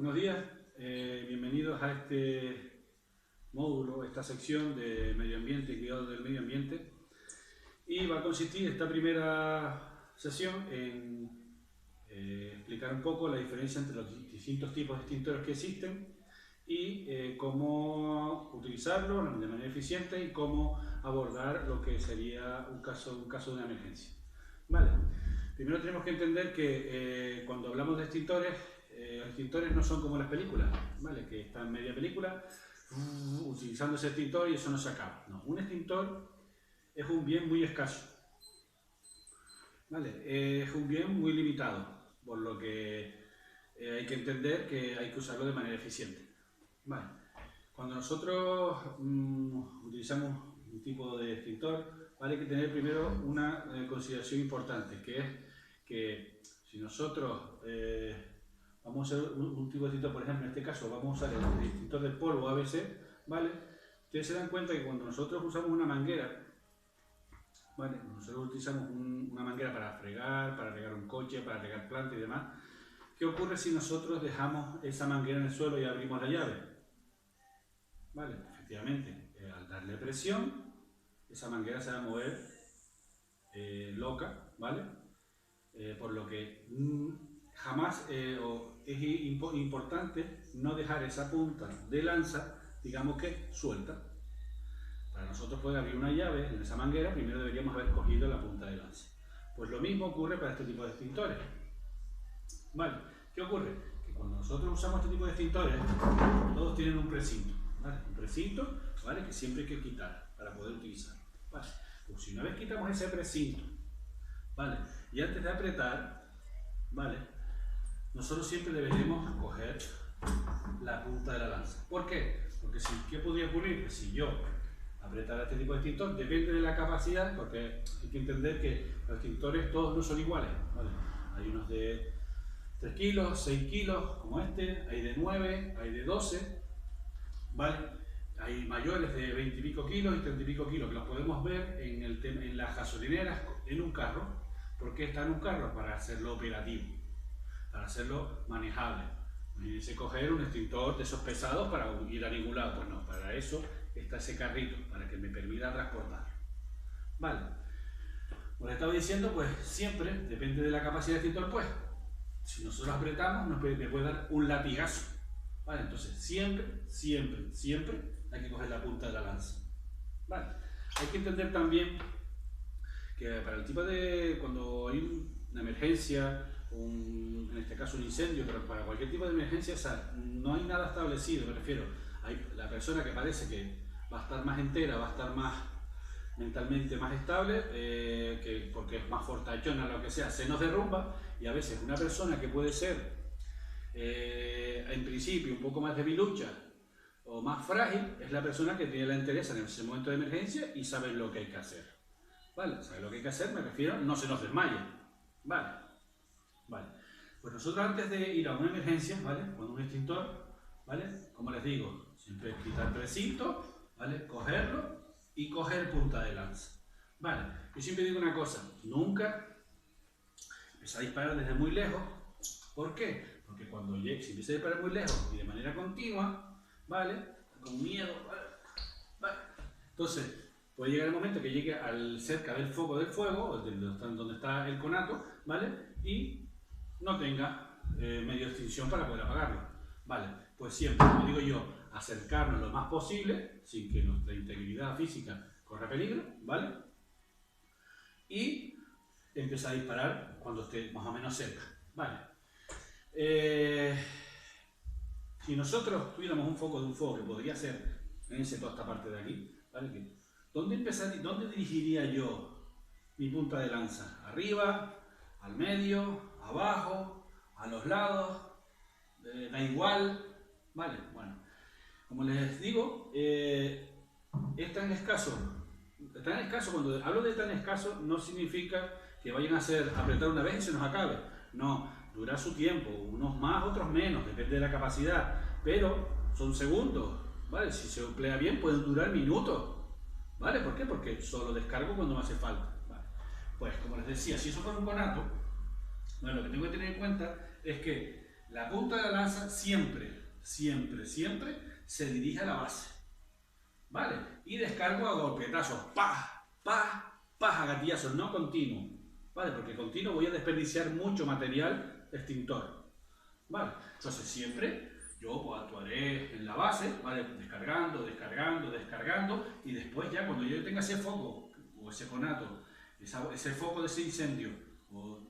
Buenos días, bienvenidos a este módulo, esta sección de medio ambiente y cuidado del medio ambiente. Y va a consistir esta primera sesión en explicar un poco la diferencia entre los distintos tipos de extintores que existen y cómo utilizarlos de manera eficiente y cómo abordar lo que sería un caso de una emergencia. Vale. Primero tenemos que entender que cuando hablamos de extintores, los extintores no son como las películas, ¿vale? Que está en media película utilizando ese extintor y eso no se acaba. No, un extintor es un bien muy escaso, ¿vale? Es un bien muy limitado, por lo que hay que entender que hay que usarlo de manera eficiente. Vale. Cuando nosotros utilizamos un tipo de extintor, ¿vale? Hay que tener primero una consideración importante, que es que si nosotros vamos a usar un tipo de extintor, por ejemplo, en este caso vamos a usar el extintor de polvo ABC, ¿vale? Ustedes se dan cuenta que cuando nosotros usamos una manguera, ¿vale? Nosotros utilizamos una manguera para fregar, para regar un coche, para regar plantas y demás. ¿Qué ocurre si nosotros dejamos esa manguera en el suelo y abrimos la llave? ¿Vale? Efectivamente, al darle presión, esa manguera se va a mover loca, ¿vale? Por lo que jamás es importante no dejar esa punta de lanza, digamos que suelta. Para nosotros poder abrir una llave en esa manguera, primero deberíamos haber cogido la punta de lanza. Pues lo mismo ocurre para este tipo de extintores. Vale, ¿qué ocurre? Que cuando nosotros usamos este tipo de extintores, todos tienen un precinto, ¿vale? Un precinto, ¿vale? Que siempre hay que quitar para poder utilizarlo. Vale, pues si una vez quitamos ese precinto, ¿vale? Y antes de apretar, ¿vale? Nosotros siempre deberemos coger la punta de la lanza. ¿Por qué? Porque ¿qué podría ocurrir? Que si yo apretara este tipo de extintor, depende de la capacidad, porque hay que entender que los extintores todos no son iguales, ¿vale? Hay unos de 3 kilos, 6 kilos, como este, hay de 9, hay de 12, ¿vale? Hay mayores de 20 y pico kilos y 30 y pico kilos, que los podemos ver en las gasolineras, en un carro. ¿Por qué está en un carro? Para hacerlo operativo, para hacerlo manejable. Imagínense coger un extintor de esos pesados para ir a ningún lado. Pues no, para eso está ese carrito, para que me permita transportarlo. Vale. Como les estaba diciendo, pues siempre, depende de la capacidad del extintor, pues, si nosotros apretamos, me puede dar un latigazo. Vale, entonces siempre hay que coger la punta de la lanza. Vale. Hay que entender también que para el tipo de, cuando hay una emergencia, en este caso un incendio, pero para cualquier tipo de emergencia, o sea, no hay nada establecido, me refiero. Hay la persona que parece que va a estar más entera, va a estar más mentalmente más estable, porque es más fortachona, lo que sea, se nos derrumba, y a veces una persona que puede ser en principio un poco más debilucha o más frágil, es la persona que tiene la entereza en ese momento de emergencia y sabe lo que hay que hacer. ¿Vale? ¿Sabe lo que hay que hacer? Me refiero, no se nos desmaye. ¿Vale? Vale. Pues nosotros antes de ir a una emergencia, ¿vale? Con un extintor, ¿vale? Como les digo, siempre quitar el precinto, ¿vale? Cogerlo y coger punta de lanza. Vale. Yo siempre digo una cosa, nunca empezar a disparar desde muy lejos. ¿Por qué? Porque cuando si empieza a disparar muy lejos y de manera continua, ¿vale? Con miedo, ¿vale? Entonces, puede llegar el momento que llegue cerca del foco del fuego, o donde está el conato, ¿vale? Y no tenga medio de extinción para poder apagarlo, ¿vale? Pues siempre, como digo yo, acercarnos lo más posible, sin que nuestra integridad física corra peligro, ¿vale? Y empezar a disparar cuando esté más o menos cerca, ¿vale? Si nosotros tuviéramos un foco de un fuego que podría ser, fíjense toda esta parte de aquí, ¿vale? ¿Dónde dirigiría yo mi punta de lanza? ¿Arriba? ¿Al medio? ¿Abajo? ¿A los lados? ¿Da igual? ¿Vale? Bueno, como les digo, es tan escaso. Cuando hablo de tan escaso, no significa que vayan a apretar una vez y se nos acabe. No, dura su tiempo, unos más, otros menos, depende de la capacidad, pero son segundos, ¿vale? Si se emplea bien, pueden durar minutos. ¿Vale? ¿Por qué? Porque solo descargo cuando me hace falta. ¿Vale? Pues como les decía, si eso fuera un conato, bueno, lo que tengo que tener en cuenta es que La punta de la lanza siempre se dirige a la base, ¿vale? Y descargo a golpetazos, pa, pa, pa, a gatillazos, no continuo, ¿vale? Porque continuo voy a desperdiciar mucho material extintor, ¿vale? Entonces siempre yo actuaré en la base, ¿vale? Descargando, y después ya cuando yo tenga ese foco o ese conato, ese foco de ese incendio o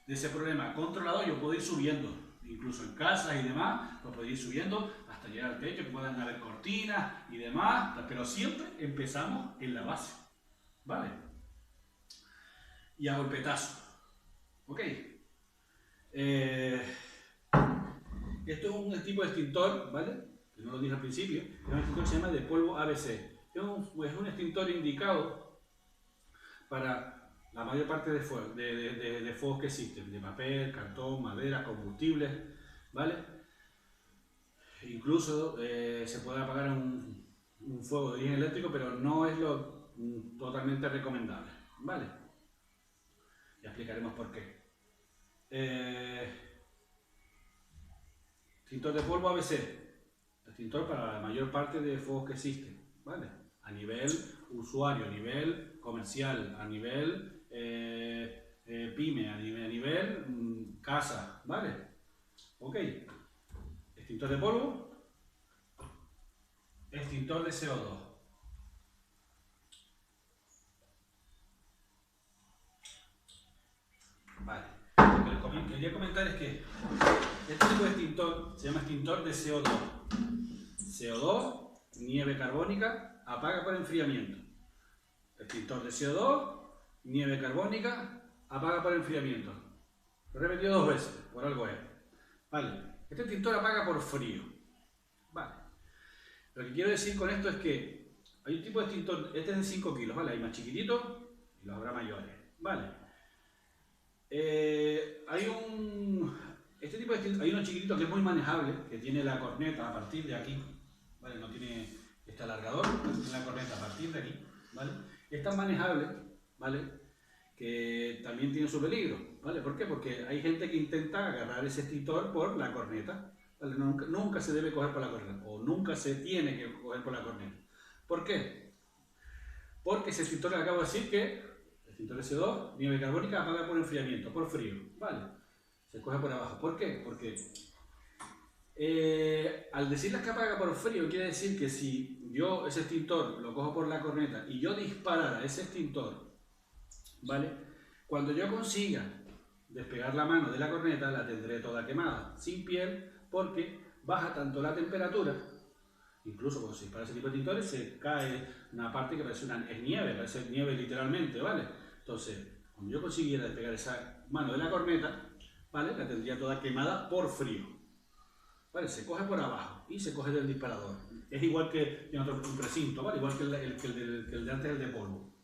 de ese problema controlado, yo puedo ir subiendo, incluso en casas y demás, pues puedo ir subiendo hasta llegar al techo, que puedan haber cortinas y demás, pero siempre empezamos en la base, ¿vale? Y a golpetazo, ¿ok? Esto es un tipo de extintor, ¿vale? Que no lo dije al principio. Es un extintor que se llama de polvo ABC. Es un extintor indicado para la mayor parte de fuegos que existen, de papel, cartón, madera, combustibles, ¿vale? Incluso se puede apagar un fuego de origen eléctrico, pero no es lo totalmente recomendable, ¿vale? Ya explicaremos por qué. Extintor de polvo ABC, extintor para la mayor parte de fuegos que existen, ¿vale? A nivel usuario, a nivel comercial, a nivel pyme, a nivel casa, ¿vale? Ok. Extintor de polvo, extintor de CO2. Vale. Lo que quería comentar es que este tipo de extintor se llama extintor de CO2. CO2, nieve carbónica, apaga por enfriamiento. Extintor de CO2, nieve carbónica, apaga por enfriamiento. Lo he repetido 2 veces, por algo es. Vale. Este extintor apaga por frío. Vale. Lo que quiero decir con esto es que hay un tipo de extintor, este es de 5 kilos, ¿vale? Hay más chiquititos y los habrá mayores, ¿vale? Este tipo de extintor, hay uno chiquitito que es muy manejable, que tiene la corneta a partir de aquí, ¿vale? No tiene este alargador, tiene la corneta a partir de aquí, ¿vale? Es tan manejable, ¿vale? Que también tiene su peligro, ¿vale? ¿Por qué? Porque hay gente que intenta agarrar ese extintor por la corneta, ¿vale? Nunca se debe coger por la corneta, o nunca se tiene que coger por la corneta. ¿Por qué? Porque ese extintor le acabo de decir que extintor de CO2, nieve carbónica, apaga por enfriamiento, por frío, ¿vale? Se coge por abajo. ¿Por qué? Porque al decirles que apaga por frío, quiere decir que si yo ese extintor lo cojo por la corneta y yo disparara ese extintor, ¿vale? Cuando yo consiga despegar la mano de la corneta, la tendré toda quemada, sin piel, porque baja tanto la temperatura, incluso cuando se dispara ese tipo de extintores, se cae una parte que parece nieve literalmente, ¿vale? Entonces, cuando yo consiguiera despegar esa mano de la corneta, ¿vale? La tendría toda quemada por frío, ¿vale? Se coge por abajo y se coge del disparador. Es igual que en otro precinto, ¿vale? Igual que el de antes, el de polvo.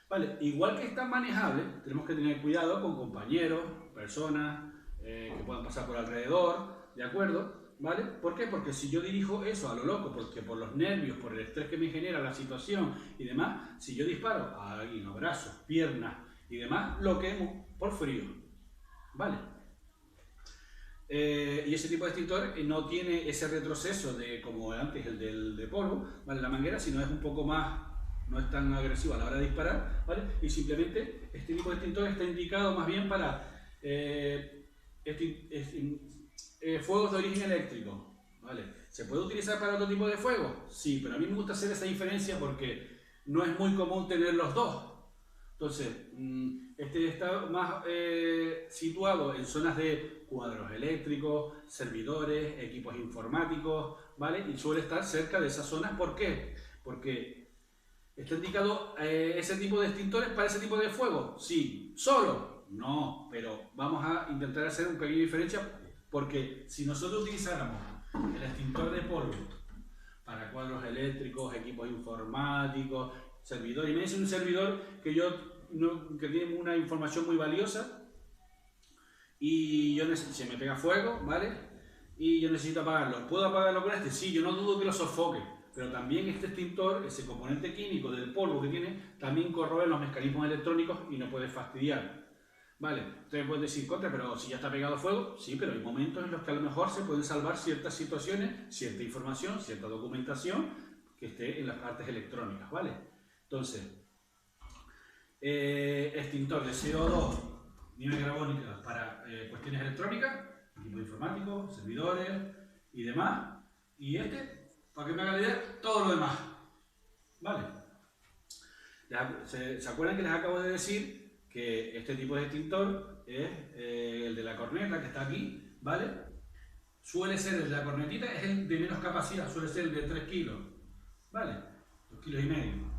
¿Vale? Igual que es tan manejable, tenemos que tener cuidado con compañeros, personas que puedan pasar por alrededor, ¿de acuerdo? ¿Vale? ¿Por qué? Porque si yo dirijo eso a lo loco, porque por los nervios, por el estrés que me genera la situación y demás, si yo disparo a alguien, a brazos, piernas y demás, lo quemo por frío, ¿vale? Y ese tipo de extintor no tiene ese retroceso de como antes el del de polvo, ¿vale? La manguera, sino es un poco más, no es tan agresivo a la hora de disparar, ¿vale? Y simplemente este tipo de extintor está indicado más bien para fuegos de origen eléctrico, ¿vale? ¿Se puede utilizar para otro tipo de fuego? Sí, pero a mí me gusta hacer esa diferencia porque no es muy común tener los dos. Entonces, este está más situado en zonas de cuadros eléctricos, servidores, equipos informáticos, ¿vale? Y suele estar cerca de esas zonas. ¿Por qué? Porque está indicado ese tipo de extintores para ese tipo de fuego. Sí. ¿Solo? No, pero vamos a intentar hacer una pequeña diferencia. Porque si nosotros utilizáramos el extintor de polvo para cuadros eléctricos, equipos informáticos, servidores, y me dice un servidor que tiene una información muy valiosa y se me pega fuego, ¿vale? Y yo necesito apagarlo. ¿Puedo apagarlo con este? Sí, yo no dudo que lo sofoque, pero también este extintor, ese componente químico del polvo que tiene, también corroe los mecanismos electrónicos y nos puede fastidiar, Vale, ustedes pueden decir contra, pero si ya está pegado fuego, sí, pero hay momentos en los que a lo mejor se pueden salvar ciertas situaciones, cierta información, cierta documentación que esté en las partes electrónicas, ¿vale? Entonces, extintor de CO2, nivel carbónica para cuestiones electrónicas, equipo informático, servidores y demás, y para que me hagan la idea, todo lo demás, ¿vale? ¿Se acuerdan que les acabo de decir que este tipo de extintor es el de la corneta que está aquí, ¿vale? Suele ser el de la cornetita, es el de menos capacidad, suele ser el de 3 kilos, ¿vale? 2,5 kilos.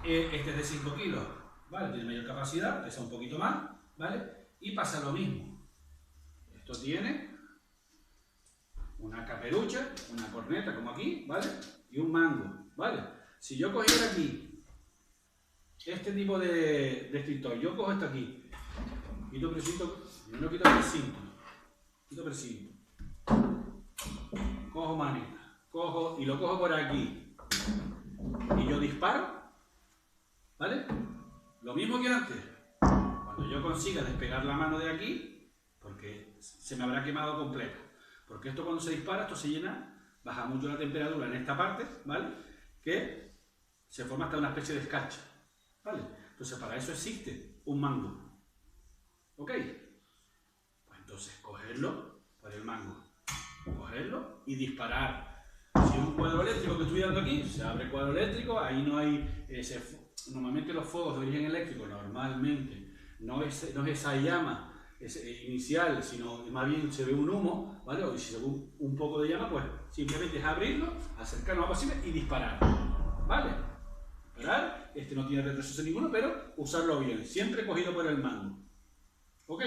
Este es de 5 kilos, ¿vale? Tiene mayor capacidad, pesa un poquito más, ¿vale? Y pasa lo mismo. Esto tiene una caperucha, una corneta como aquí, ¿vale? Y un mango, ¿vale? Si yo cogiera aquí este tipo de extintor, yo cojo esto aquí, quito precinto, no quito precinto, cojo maneta, y lo cojo por aquí, y yo disparo, ¿vale? Lo mismo que antes, cuando yo consiga despegar la mano de aquí, porque se me habrá quemado completo, porque esto cuando se dispara, esto se llena, baja mucho la temperatura en esta parte, ¿vale? Que se forma hasta una especie de escarcha, ¿vale? Entonces para eso existe un mango, ¿ok? Pues entonces cogerlo por el mango, cogerlo y disparar. Si es un cuadro eléctrico que estoy dando aquí, se abre el cuadro eléctrico, ahí no hay normalmente los fuegos de origen eléctrico, normalmente no es esa llama inicial, sino más bien se ve un humo, ¿vale? O si se ve un poco de llama, pues simplemente es abrirlo, acercarlo a lo posible y disparar, ¿vale? Disparar, no tiene retroceso ninguno, pero usarlo bien, siempre cogido por el mango, ¿ok?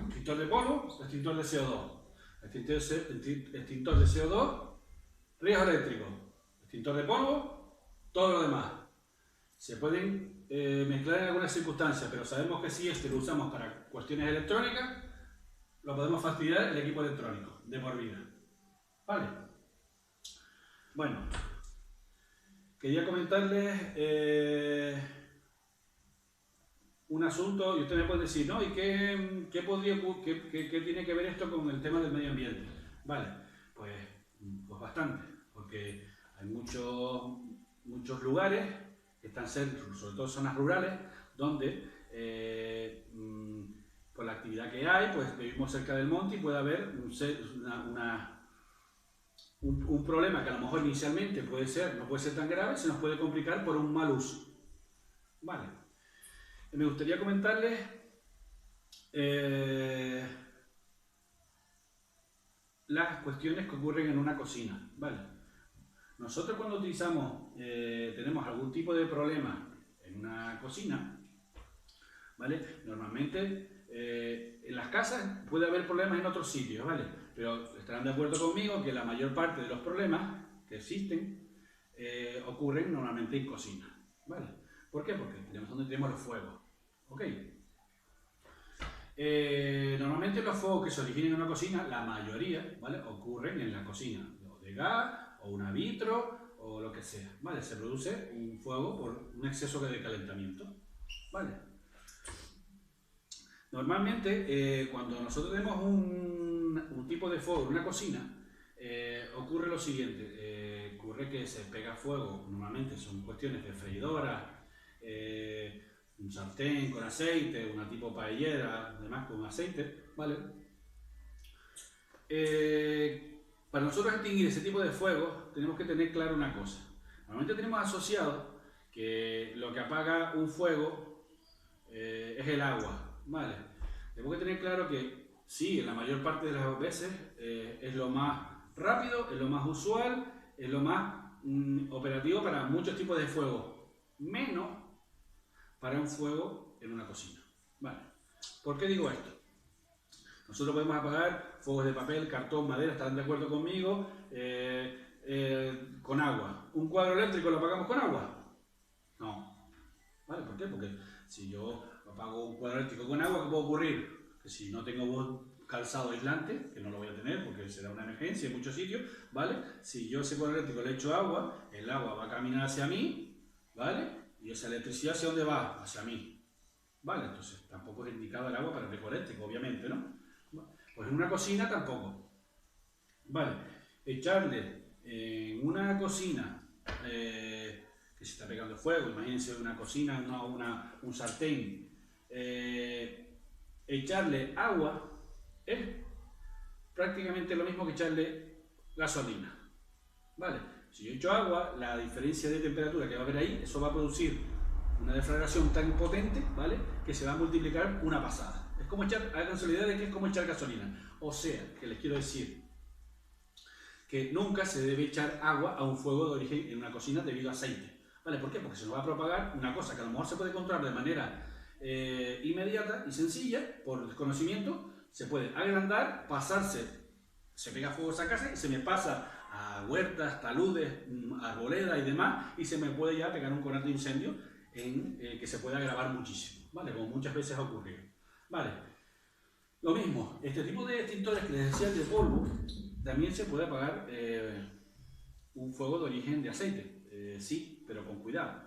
Extintor de polvo, extintor de CO2. Extintor de CO2, riesgo eléctrico. Extintor de polvo, todo lo demás. Se pueden mezclar en algunas circunstancias, pero sabemos que si lo usamos para cuestiones electrónicas, lo podemos fastidiar el equipo electrónico de por vida. ¿Vale? Bueno, quería comentarles un asunto, y usted me puede decir, ¿no? ¿Y qué tiene que ver esto con el tema del medio ambiente? Vale, pues bastante, porque hay muchos lugares que están cerca, sobre todo zonas rurales, donde por la actividad que hay, pues vivimos cerca del monte y puede haber un problema que a lo mejor inicialmente no puede ser tan grave, se nos puede complicar por un mal uso. Vale. Me gustaría comentarles las cuestiones que ocurren en una cocina, ¿vale? Nosotros cuando tenemos algún tipo de problema en una cocina, ¿vale? Normalmente en las casas puede haber problemas en otros sitios, ¿vale? Pero estarán de acuerdo conmigo que la mayor parte de los problemas que existen ocurren normalmente en cocina, ¿vale? ¿Por qué? Porque tenemos donde tenemos los fuegos. ¿Ok? Normalmente los fuegos que se originan en una cocina, la mayoría, ¿vale? Ocurren en la cocina, o de gas, o una vitro, o lo que sea, ¿vale? Se produce un fuego por un exceso de calentamiento, ¿vale? Normalmente, cuando nosotros tenemos un tipo de fuego en una cocina, ocurre lo siguiente, ocurre que se pega fuego, normalmente son cuestiones de freidora, un sartén con aceite, una tipo paellera, además con aceite, ¿vale? Para nosotros extinguir ese tipo de fuego tenemos que tener claro una cosa. Normalmente tenemos asociado que lo que apaga un fuego es el agua, ¿vale? Tenemos que tener claro que sí, en la mayor parte de las veces es lo más rápido, es lo más usual, es lo más operativo para muchos tipos de fuego, menos para un fuego en una cocina. Vale. ¿Por qué digo esto? Nosotros podemos apagar fuegos de papel, cartón, madera, estarán de acuerdo conmigo, con agua. ¿Un cuadro eléctrico lo apagamos con agua? No. ¿Vale? ¿Por qué? Porque si yo apago un cuadro eléctrico con agua, ¿qué puede ocurrir? Que si no tengo calzado aislante, que no lo voy a tener porque será una emergencia en muchos sitios, ¿vale? Si yo a ese cuadro eléctrico le echo agua, el agua va a caminar hacia mí, ¿vale? Y esa electricidad ¿hacia dónde va? Hacia mí, ¿vale? Entonces tampoco es indicado el agua para el riego eléctrico, obviamente, ¿no? Pues en una cocina tampoco, ¿vale? Echarle en una cocina que se está pegando fuego, imagínense una cocina, un sartén, echarle agua es prácticamente lo mismo que echarle gasolina, ¿vale? Si yo echo agua, la diferencia de temperatura que va a haber ahí, eso va a producir una deflagración tan potente, ¿vale? Que se va a multiplicar una pasada. Es como echar, hagan la idea de que es como echar gasolina. O sea, que les quiero decir que nunca se debe echar agua a un fuego de origen en una cocina debido a aceite, ¿vale? ¿Por qué? Porque se nos va a propagar una cosa que a lo mejor se puede controlar de manera inmediata y sencilla, por desconocimiento, se puede agrandar, pasarse, se pega fuego a esa casa y se me pasa a huertas, taludes, arboledas y demás, y se me puede ya pegar un conato de incendio que se puede agravar muchísimo, ¿vale? Como muchas veces ha ocurrido, ¿vale? Lo mismo, este tipo de extintores que les decía, el de polvo, también se puede apagar un fuego de origen de aceite, sí, pero con cuidado,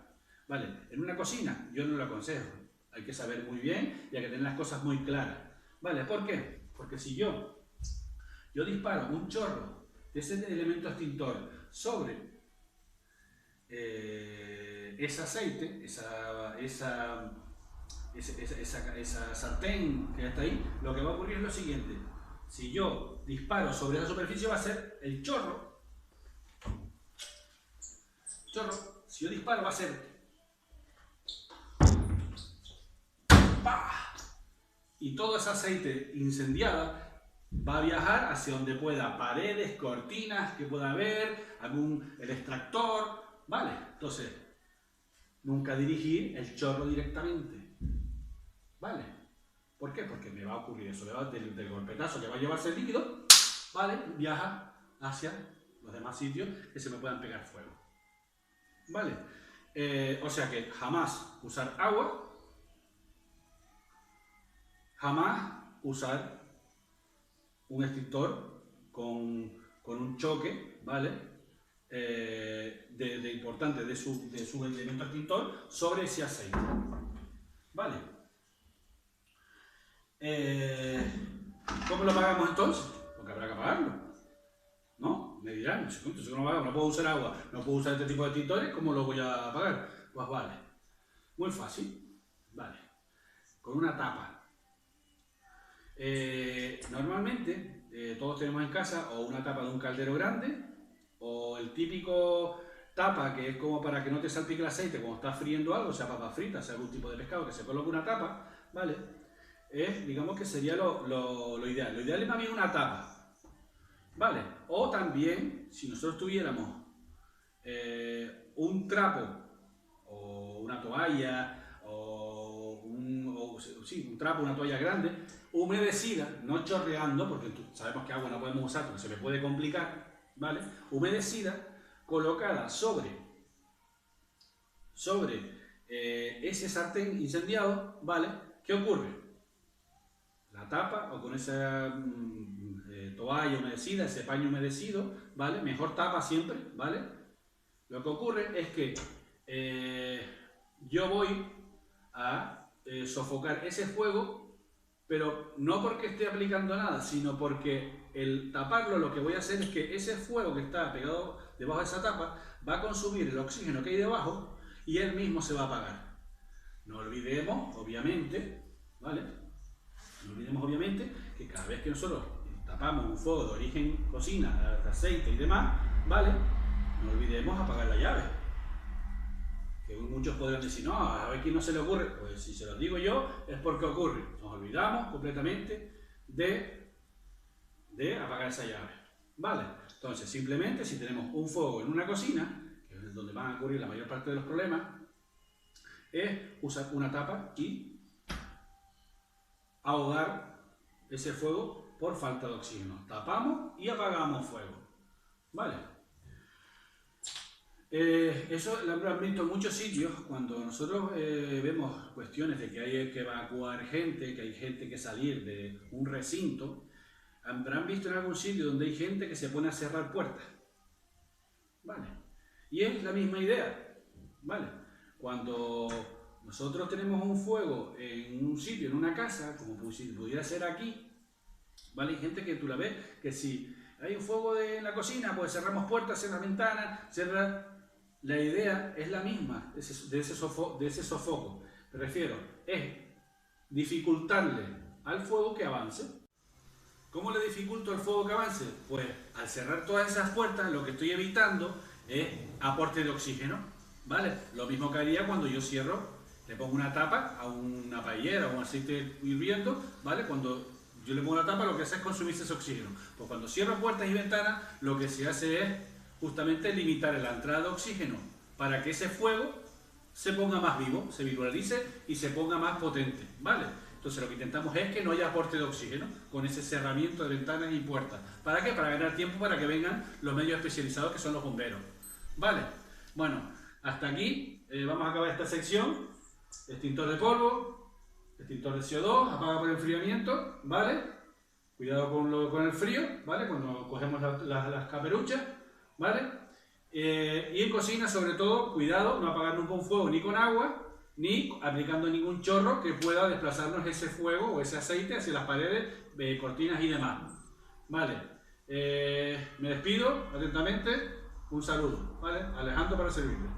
¿vale? En una cocina yo no lo aconsejo, hay que saber muy bien y hay que tener las cosas muy claras, ¿vale? ¿Por qué? Porque si yo disparo un chorro de ese elemento extintor sobre ese aceite, esa sartén que está ahí, lo que va a ocurrir es lo siguiente: si yo disparo sobre esa superficie va a ser el chorro, si yo disparo va a ser ¡pah! Y todo ese aceite incendiado va a viajar hacia donde pueda, paredes, cortinas que pueda haber, el extractor, ¿vale? Entonces, nunca dirigir el chorro directamente, ¿vale? ¿Por qué? Porque me va a ocurrir eso, del golpetazo que va a llevarse el líquido, ¿vale? Viaja hacia los demás sitios que se me puedan pegar fuego, ¿vale? O sea que jamás usar agua, jamás usar un extintor con un choque, ¿vale? Importante de su elemento extintor sobre ese aceite, ¿vale? ¿Cómo lo apagamos entonces? Porque habrá que apagarlo, ¿no? Me dirán, si no puedo usar agua, no puedo usar este tipo de extintores, ¿cómo lo voy a apagar? Pues vale, muy fácil, vale, con una tapa. Normalmente todos tenemos en casa o una tapa de un caldero grande o el típico tapa que es como para que no te salpique el aceite cuando estás friendo algo, sea papas fritas, sea algún tipo de pescado, que se coloque una tapa, ¿vale? Digamos que sería lo ideal. Lo ideal es más bien una tapa, ¿vale? O también, si nosotros tuviéramos un trapo o una toalla un trapo, una toalla grande, humedecida, no chorreando, porque sabemos que agua no podemos usar porque se me puede complicar, ¿vale? Humedecida, colocada sobre ese sartén incendiado, ¿vale? ¿Qué ocurre? La tapa o con esa toalla humedecida, ese paño humedecido, ¿vale? Mejor tapa siempre, ¿vale? Lo que ocurre es que yo voy a sofocar ese fuego, pero no porque esté aplicando nada, sino porque el taparlo lo que voy a hacer es que ese fuego que está pegado debajo de esa tapa va a consumir el oxígeno que hay debajo y él mismo se va a apagar. No olvidemos, obviamente, ¿vale? No olvidemos, obviamente, que cada vez que nosotros tapamos un fuego de origen cocina, de aceite y demás, ¿vale? No olvidemos apagar la llave. Que muchos podrán decir, no, a ver quién no se le ocurre. Pues si se lo digo yo, es porque ocurre. Nos olvidamos completamente de apagar esa llave, ¿vale? Entonces, simplemente, si tenemos un fuego en una cocina, que es donde van a ocurrir la mayor parte de los problemas, es usar una tapa y ahogar ese fuego por falta de oxígeno. Tapamos y apagamos fuego, ¿vale? Eso lo han visto en muchos sitios cuando nosotros vemos cuestiones de que hay que evacuar gente, que hay gente que salir de un recinto. habrán visto en algún sitio donde hay gente que se pone a cerrar puertas, ¿vale? Y es la misma idea, ¿vale? Cuando nosotros tenemos un fuego en un sitio, en una casa, como pudiera ser aquí, ¿vale? Hay gente que tú la ves, que si hay un fuego en la cocina, pues cerramos puertas, cerramos ventanas, La idea es la misma de ese sofoco. Me refiero, es dificultarle al fuego que avance. ¿Cómo le dificulto al fuego que avance? Pues al cerrar todas esas puertas, lo que estoy evitando es aporte de oxígeno, ¿vale? Lo mismo que haría cuando yo cierro, le pongo una tapa a una paellera o un aceite hirviendo, ¿vale? Cuando yo le pongo la tapa, lo que hace es consumirse ese oxígeno. Pues cuando cierro puertas y ventanas, lo que se hace es justamente limitar la entrada de oxígeno para que ese fuego se ponga más vivo, se viralice y se ponga más potente, ¿vale? Entonces lo que intentamos es que no haya aporte de oxígeno con ese cerramiento de ventanas y puertas. ¿Para qué? Para ganar tiempo, para que vengan los medios especializados que son los bomberos, ¿vale? Bueno, hasta aquí vamos a acabar esta sección. Extintor de polvo, extintor de CO2, apaga por enfriamiento, ¿vale? Cuidado con el frío, ¿vale? Cuando cogemos las caperuchas, ¿vale? Y en cocina, sobre todo, cuidado, no apagar nunca un fuego ni con agua, ni aplicando ningún chorro que pueda desplazarnos ese fuego o ese aceite hacia las paredes, cortinas y demás. Vale, me despido atentamente, un saludo, ¿vale? Alejandro para servirle.